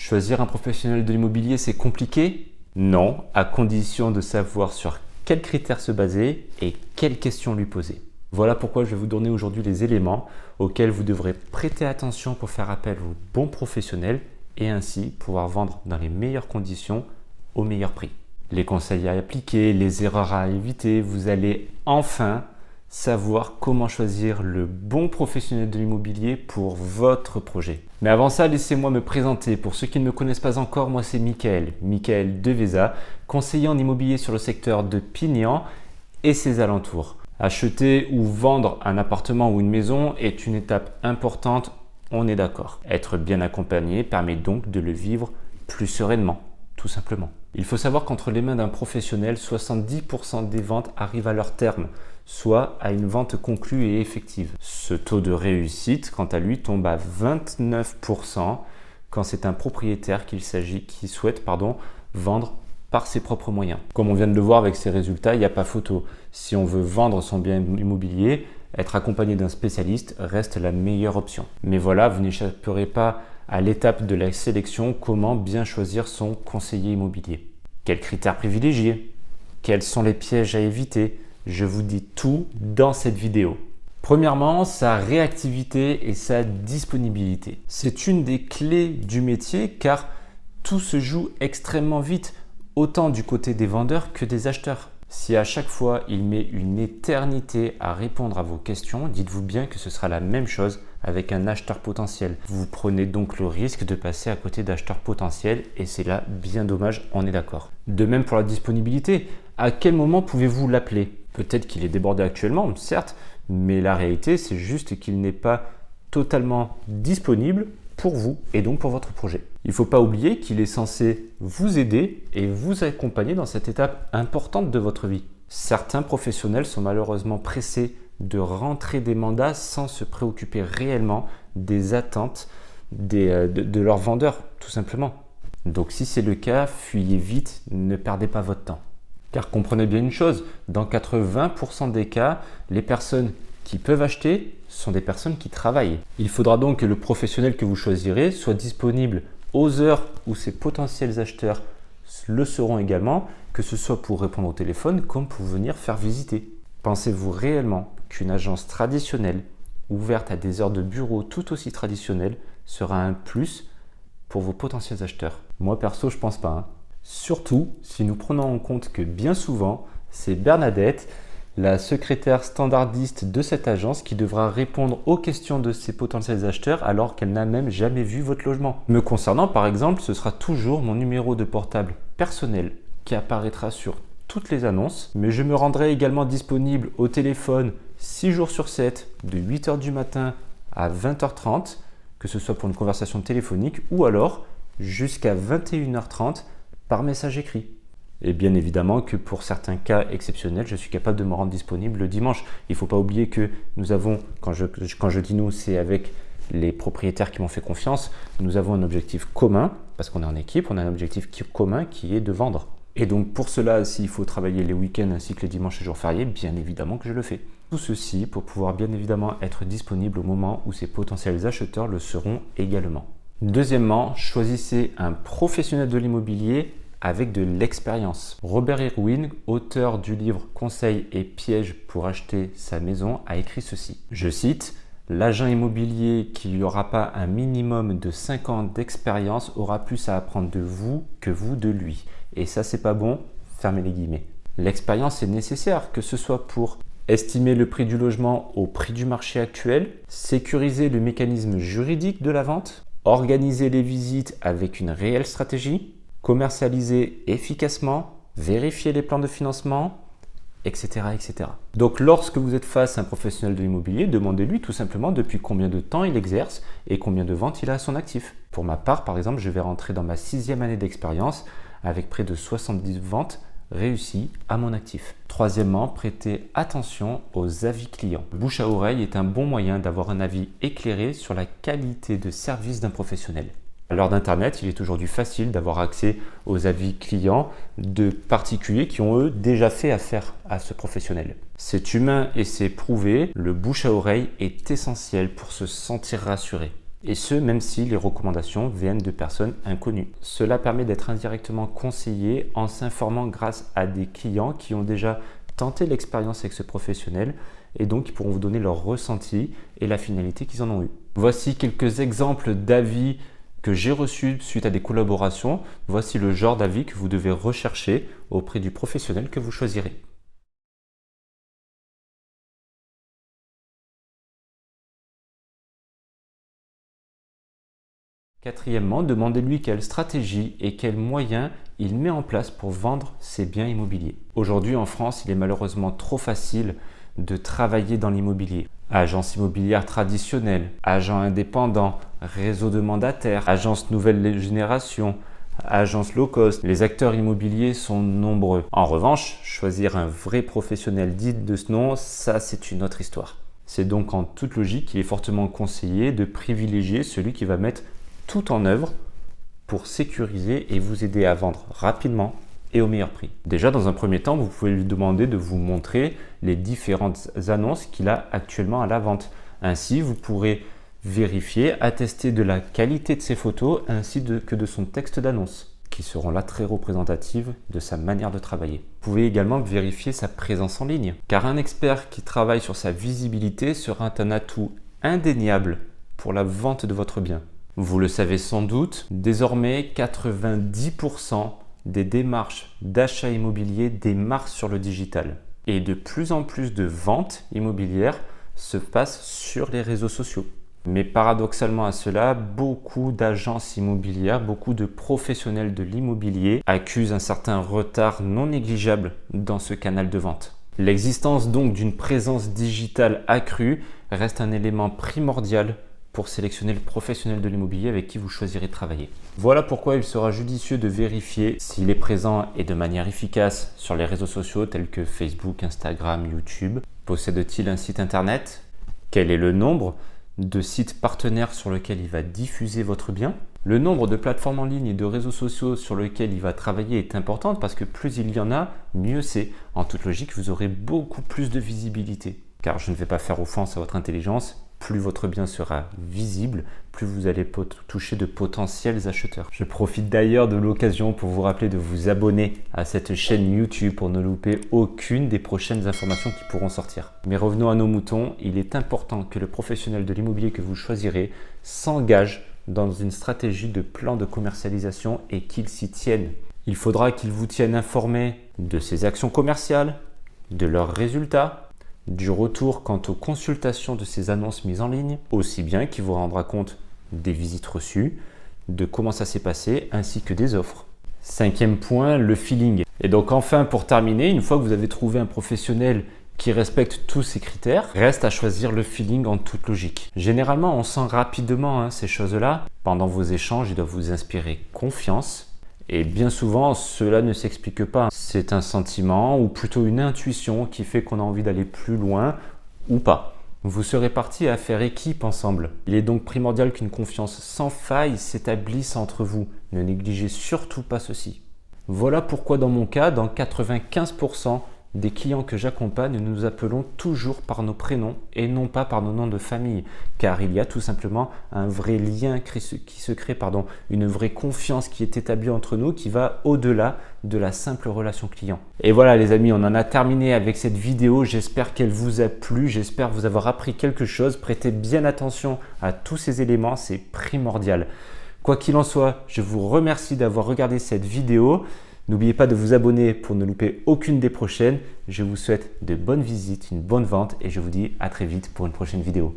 Choisir un professionnel de l'immobilier, c'est compliqué? Non, à condition de savoir sur quels critères se baser et quelles questions lui poser. Voilà pourquoi je vais vous donner aujourd'hui les éléments auxquels vous devrez prêter attention pour faire appel aux bons professionnels et ainsi pouvoir vendre dans les meilleures conditions au meilleur prix. Les conseils à appliquer, les erreurs à éviter, vous allez enfin savoir comment choisir le bon professionnel de l'immobilier pour votre projet. Mais avant ça, laissez-moi me présenter. Pour ceux qui ne me connaissent pas encore, moi c'est Michael Deveza, conseiller en immobilier sur le secteur de Pignan et ses alentours. Acheter ou vendre un appartement ou une maison est une étape importante, on est d'accord. Être bien accompagné permet donc de le vivre plus sereinement, tout simplement. Il faut savoir qu'entre les mains d'un professionnel, 70% des ventes arrivent à leur terme, soit à une vente conclue et effective. Ce taux de réussite, quant à lui, tombe à 29% quand c'est un propriétaire qui souhaite vendre par ses propres moyens. Comme on vient de le voir avec ces résultats, il n'y a pas photo. Si on veut vendre son bien immobilier, être accompagné d'un spécialiste reste la meilleure option. Mais voilà, vous n'échapperez pas à l'étape de la sélection, comment bien choisir son conseiller immobilier. Quels critères privilégier? Quels sont les pièges à éviter? Je vous dis tout dans cette vidéo. Premièrement, sa réactivité et sa disponibilité. C'est une des clés du métier car tout se joue extrêmement vite, autant du côté des vendeurs que des acheteurs. Si à chaque fois il met une éternité à répondre à vos questions, dites-vous bien que ce sera la même chose avec un acheteur potentiel. Vous prenez donc le risque de passer à côté d'acheteurs potentiels et c'est là bien dommage, on est d'accord. De même pour la disponibilité, à quel moment pouvez-vous l'appeler? Peut-être qu'il est débordé actuellement, certes, mais la réalité c'est juste qu'il n'est pas totalement disponible pour vous et donc pour votre projet. Il ne faut pas oublier qu'il est censé vous aider et vous accompagner dans cette étape importante de votre vie. Certains professionnels sont malheureusement pressés de rentrer des mandats sans se préoccuper réellement des attentes de leurs vendeurs, tout simplement. Donc si c'est le cas, fuyez vite, ne perdez pas votre temps. Car comprenez bien une chose, dans 80% des cas, les personnes qui peuvent acheter sont des personnes qui travaillent. Il faudra donc que le professionnel que vous choisirez soit disponible aux heures où ces potentiels acheteurs le seront également, que ce soit pour répondre au téléphone comme pour venir faire visiter. Pensez-vous réellement qu'une agence traditionnelle, ouverte à des heures de bureau tout aussi traditionnelles, sera un plus pour vos potentiels acheteurs? Moi perso, je pense pas. Surtout si nous prenons en compte que bien souvent, c'est Bernadette, la secrétaire standardiste de cette agence, qui devra répondre aux questions de ses potentiels acheteurs alors qu'elle n'a même jamais vu votre logement. Me concernant par exemple, ce sera toujours mon numéro de portable personnel qui apparaîtra sur toutes les annonces, mais je me rendrai également disponible au téléphone 6 jours sur 7, de 8h du matin à 20h30, que ce soit pour une conversation téléphonique ou alors jusqu'à 21h30 par message écrit. Et bien évidemment que pour certains cas exceptionnels, je suis capable de me rendre disponible le dimanche. Il ne faut pas oublier que nous avons, quand je dis nous, c'est avec les propriétaires qui m'ont fait confiance, nous avons un objectif commun, parce qu'on est en équipe, on a un objectif commun qui est de vendre. Et donc pour cela, s'il faut travailler les week-ends ainsi que les dimanches et jours fériés, bien évidemment que je le fais. Tout ceci pour pouvoir bien évidemment être disponible au moment où ces potentiels acheteurs le seront également. Deuxièmement, choisissez un professionnel de l'immobilier avec de l'expérience. Robert Irwin, auteur du livre Conseils et pièges pour acheter sa maison, a écrit ceci. Je cite: « L'agent immobilier qui n'aura pas un minimum de 5 ans d'expérience aura plus à apprendre de vous que vous de lui. » Et ça, c'est pas bon, fermez les guillemets. L'expérience est nécessaire, que ce soit pour estimer le prix du logement au prix du marché actuel, sécuriser le mécanisme juridique de la vente, organiser les visites avec une réelle stratégie, commercialiser efficacement, vérifier les plans de financement, etc., etc. Donc lorsque vous êtes face à un professionnel de l'immobilier, demandez-lui tout simplement depuis combien de temps il exerce et combien de ventes il a à son actif. Pour ma part, par exemple, je vais rentrer dans ma 6e année d'expérience avec près de 70 ventes réussies à mon actif. Troisièmement, prêtez attention aux avis clients. Bouche à oreille est un bon moyen d'avoir un avis éclairé sur la qualité de service d'un professionnel. À l'heure d'Internet, il est aujourd'hui facile d'avoir accès aux avis clients de particuliers qui ont eux déjà fait affaire à ce professionnel. C'est humain et c'est prouvé, le bouche à oreille est essentiel pour se sentir rassuré. Et ce, même si les recommandations viennent de personnes inconnues. Cela permet d'être indirectement conseillé en s'informant grâce à des clients qui ont déjà tenté l'expérience avec ce professionnel et donc ils pourront vous donner leur ressenti et la finalité qu'ils en ont eu. Voici quelques exemples d'avis que j'ai reçus suite à des collaborations. Voici le genre d'avis que vous devez rechercher auprès du professionnel que vous choisirez. Quatrièmement, demandez-lui quelle stratégie et quels moyens il met en place pour vendre ses biens immobiliers. Aujourd'hui en France, il est malheureusement trop facile de travailler dans l'immobilier. Agence immobilière traditionnelle, agent indépendant, réseau de mandataires, agence nouvelle génération, agence low cost. Les acteurs immobiliers sont nombreux. En revanche, choisir un vrai professionnel digne de ce nom, ça c'est une autre histoire. C'est donc en toute logique qu'il est fortement conseillé de privilégier celui qui va mettre tout en œuvre pour sécuriser et vous aider à vendre rapidement et au meilleur prix. Déjà, dans un premier temps, vous pouvez lui demander de vous montrer les différentes annonces qu'il a actuellement à la vente. Ainsi, vous pourrez vérifier, attester de la qualité de ses photos ainsi que de son texte d'annonce, qui seront là très représentatives de sa manière de travailler. Vous pouvez également vérifier sa présence en ligne, car un expert qui travaille sur sa visibilité sera un atout indéniable pour la vente de votre bien. Vous le savez sans doute, désormais 90% des démarches d'achat immobilier démarrent sur le digital. Et de plus en plus de ventes immobilières se passent sur les réseaux sociaux. Mais paradoxalement à cela, beaucoup d'agences immobilières, beaucoup de professionnels de l'immobilier accusent un certain retard non négligeable dans ce canal de vente. L'existence donc d'une présence digitale accrue reste un élément primordial pour sélectionner le professionnel de l'immobilier avec qui vous choisirez de travailler. Voilà pourquoi il sera judicieux de vérifier s'il est présent et de manière efficace sur les réseaux sociaux tels que Facebook, Instagram, YouTube. Possède-t-il un site internet? Quel est le nombre de sites partenaires sur lesquels il va diffuser votre bien? Le nombre de plateformes en ligne et de réseaux sociaux sur lesquels il va travailler est important parce que plus il y en a, mieux c'est. En toute logique, vous aurez beaucoup plus de visibilité. Car je ne vais pas faire offense à votre intelligence, plus votre bien sera visible, plus vous allez toucher de potentiels acheteurs. Je profite d'ailleurs de l'occasion pour vous rappeler de vous abonner à cette chaîne YouTube pour ne louper aucune des prochaines informations qui pourront sortir. Mais revenons à nos moutons, il est important que le professionnel de l'immobilier que vous choisirez s'engage dans une stratégie de plan de commercialisation et qu'il s'y tienne. Il faudra qu'il vous tienne informé de ses actions commerciales, de leurs résultats, du retour quant aux consultations de ces annonces mises en ligne, aussi bien qu'il vous rendra compte des visites reçues, de comment ça s'est passé, ainsi que des offres. Cinquième point, le feeling. Et donc enfin, pour terminer, une fois que vous avez trouvé un professionnel qui respecte tous ces critères, reste à choisir le feeling en toute logique. Généralement, on sent rapidement ces choses-là. Pendant vos échanges, ils doivent vous inspirer confiance. Et bien souvent, cela ne s'explique pas. C'est un sentiment ou plutôt une intuition qui fait qu'on a envie d'aller plus loin ou pas. Vous serez partis à faire équipe ensemble. Il est donc primordial qu'une confiance sans faille s'établisse entre vous. Ne négligez surtout pas ceci. Voilà pourquoi dans mon cas, dans 95% des clients que j'accompagne, nous nous appelons toujours par nos prénoms et non pas par nos noms de famille, car il y a tout simplement un vrai lien qui se crée, une vraie confiance qui est établie entre nous, qui va au-delà de la simple relation client. Et voilà les amis, on en a terminé avec cette vidéo, j'espère qu'elle vous a plu, j'espère vous avoir appris quelque chose, prêtez bien attention à tous ces éléments, c'est primordial. Quoi qu'il en soit, je vous remercie d'avoir regardé cette vidéo. N'oubliez pas de vous abonner pour ne louper aucune des prochaines. Je vous souhaite de bonnes visites, une bonne vente et je vous dis à très vite pour une prochaine vidéo.